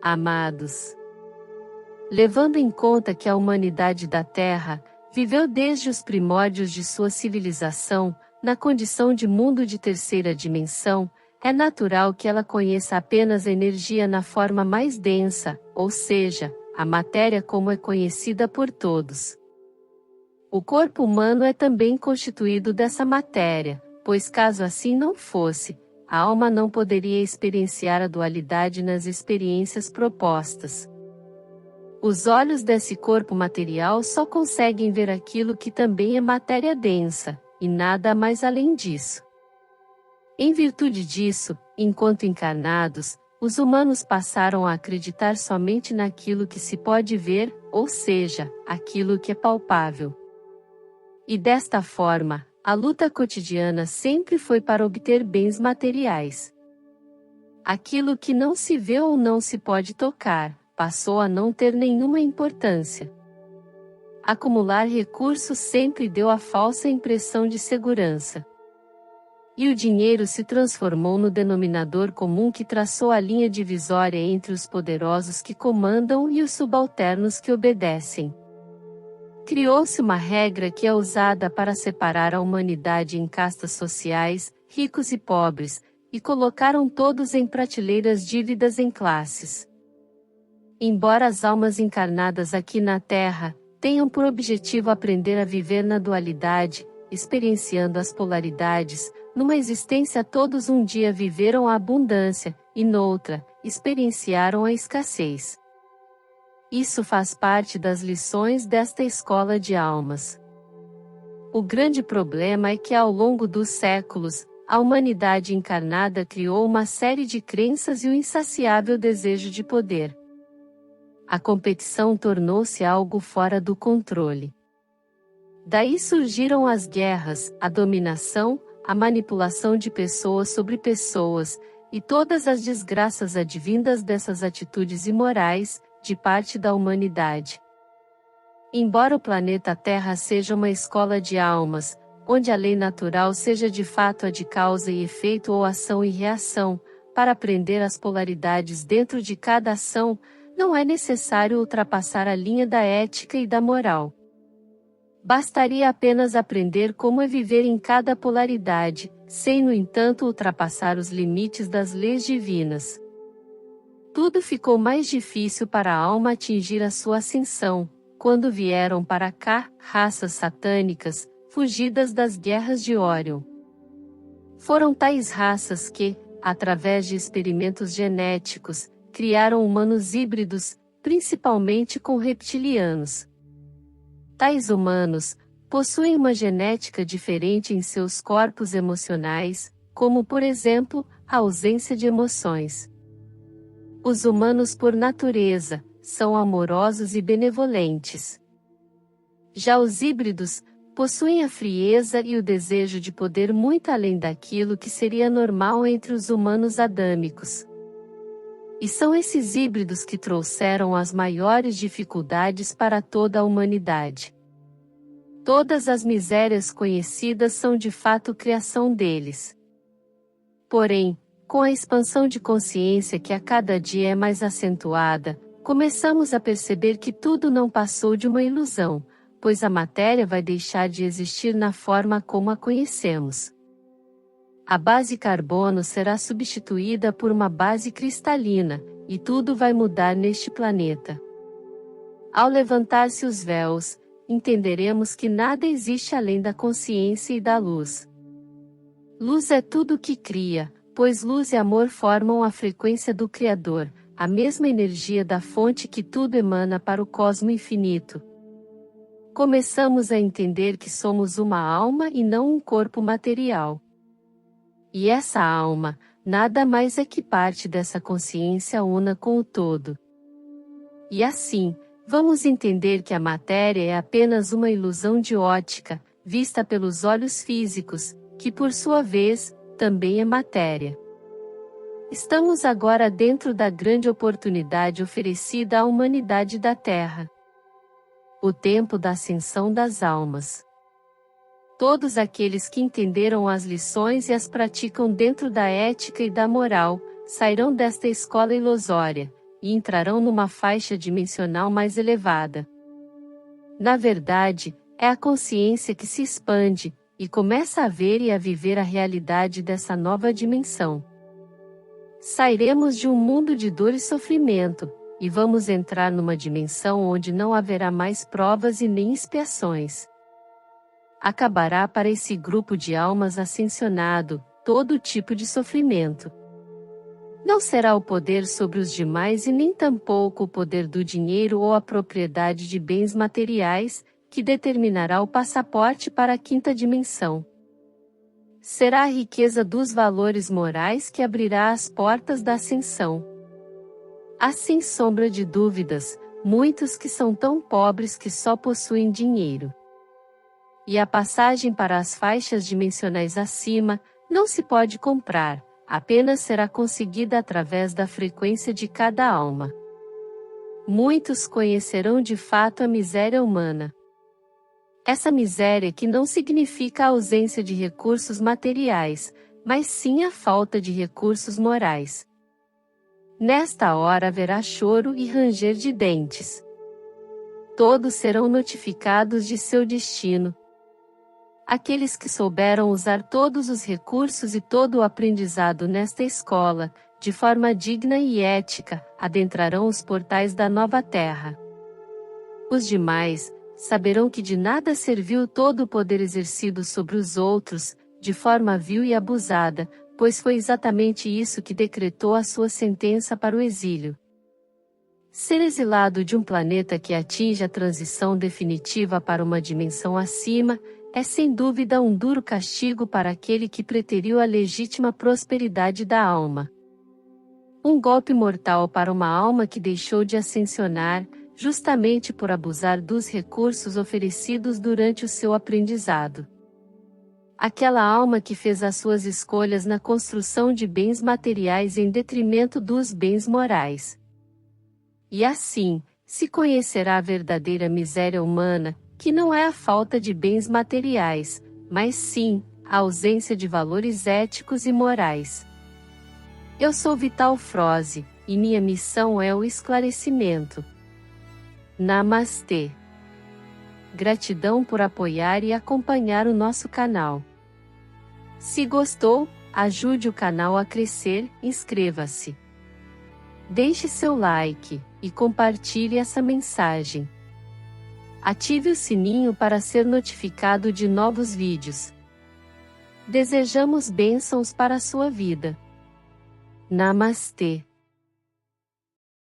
Amados, levando em conta que a humanidade da Terra viveu desde os primórdios de sua civilização, na condição de mundo de terceira dimensão, é natural que ela conheça apenas a energia na forma mais densa, ou seja, a matéria como é conhecida por todos. O corpo humano é também constituído dessa matéria, pois caso assim não fosse, a alma não poderia experienciar a dualidade nas experiências propostas. Os olhos desse corpo material só conseguem ver aquilo que também é matéria densa, e nada mais além disso. Em virtude disso, enquanto encarnados, os humanos passaram a acreditar somente naquilo que se pode ver, ou seja, aquilo que é palpável. E desta forma, a luta cotidiana sempre foi para obter bens materiais. Aquilo que não se vê ou não se pode tocar, passou a não ter nenhuma importância. Acumular recursos sempre deu a falsa impressão de segurança. E o dinheiro se transformou no denominador comum que traçou a linha divisória entre os poderosos que comandam e os subalternos que obedecem. Criou-se uma regra que é usada para separar a humanidade em castas sociais, ricos e pobres, e colocaram todos em prateleiras dívidas em classes. Embora as almas encarnadas aqui na Terra tenham por objetivo aprender a viver na dualidade, experienciando as polaridades, numa existência todos um dia viveram a abundância, e noutra, experienciaram a escassez. Isso faz parte das lições desta escola de almas. O grande problema é que ao longo dos séculos, a humanidade encarnada criou uma série de crenças e um insaciável desejo de poder. A competição tornou-se algo fora do controle. Daí surgiram as guerras, a dominação, a manipulação de pessoas sobre pessoas, e todas as desgraças advindas dessas atitudes imorais, de parte da humanidade. Embora o planeta Terra seja uma escola de almas, onde a lei natural seja de fato a de causa e efeito ou ação e reação, para aprender as polaridades dentro de cada ação, não é necessário ultrapassar a linha da ética e da moral. Bastaria apenas aprender como é viver em cada polaridade, sem no entanto ultrapassar os limites das leis divinas. Tudo ficou mais difícil para a alma atingir a sua ascensão, quando vieram para cá raças satânicas, fugidas das guerras de Órion. Foram tais raças que, através de experimentos genéticos, criaram humanos híbridos, principalmente com reptilianos. Tais humanos possuem uma genética diferente em seus corpos emocionais, como por exemplo, a ausência de emoções. Os humanos por natureza, são amorosos e benevolentes. Já os híbridos, possuem a frieza e o desejo de poder muito além daquilo que seria normal entre os humanos adâmicos. E são esses híbridos que trouxeram as maiores dificuldades para toda a humanidade. Todas as misérias conhecidas são de fato criação deles. Porém, com a expansão de consciência que a cada dia é mais acentuada, começamos a perceber que tudo não passou de uma ilusão, pois a matéria vai deixar de existir na forma como a conhecemos. A base carbono será substituída por uma base cristalina, e tudo vai mudar neste planeta. Ao levantar-se os véus, entenderemos que nada existe além da consciência e da luz. Luz é tudo que cria, pois luz e amor formam a frequência do Criador, a mesma energia da fonte que tudo emana para o cosmo infinito. Começamos a entender que somos uma alma e não um corpo material. E essa alma, nada mais é que parte dessa consciência una com o todo. E assim, vamos entender que a matéria é apenas uma ilusão de ótica, vista pelos olhos físicos, que por sua vez, também é matéria. Estamos agora dentro da grande oportunidade oferecida à humanidade da Terra. O tempo da ascensão das almas. Todos aqueles que entenderam as lições e as praticam dentro da ética e da moral, sairão desta escola ilusória, e entrarão numa faixa dimensional mais elevada. Na verdade, é a consciência que se expande, e começa a ver e a viver a realidade dessa nova dimensão. Sairemos de um mundo de dor e sofrimento, e vamos entrar numa dimensão onde não haverá mais provas e nem expiações. Acabará para esse grupo de almas ascensionado todo tipo de sofrimento. Não será o poder sobre os demais e nem tampouco o poder do dinheiro ou a propriedade de bens materiais, que determinará o passaporte para a quinta dimensão. Será a riqueza dos valores morais que abrirá as portas da ascensão. Há sem sombra de dúvidas, muitos que são tão pobres que só possuem dinheiro. E a passagem para as faixas dimensionais acima, não se pode comprar, apenas será conseguida através da frequência de cada alma. Muitos conhecerão de fato a miséria humana. Essa miséria que não significa a ausência de recursos materiais, mas sim a falta de recursos morais. Nesta hora haverá choro e ranger de dentes. Todos serão notificados de seu destino. Aqueles que souberam usar todos os recursos e todo o aprendizado nesta escola, de forma digna e ética, adentrarão os portais da nova terra. Os demais saberão que de nada serviu todo o poder exercido sobre os outros, de forma vil e abusada, pois foi exatamente isso que decretou a sua sentença para o exílio. Ser exilado de um planeta que atinge a transição definitiva para uma dimensão acima, é sem dúvida um duro castigo para aquele que preteriu a legítima prosperidade da alma. Um golpe mortal para uma alma que deixou de ascensionar, justamente por abusar dos recursos oferecidos durante o seu aprendizado. Aquela alma que fez as suas escolhas na construção de bens materiais em detrimento dos bens morais. E assim, se conhecerá a verdadeira miséria humana, que não é a falta de bens materiais, mas sim, a ausência de valores éticos e morais. Eu sou Vital Froze, e minha missão é o esclarecimento. Namastê. Gratidão por apoiar e acompanhar o nosso canal. Se gostou, ajude o canal a crescer, inscreva-se. Deixe seu like, e compartilhe essa mensagem. Ative o sininho para ser notificado de novos vídeos. Desejamos bênçãos para a sua vida. Namastê.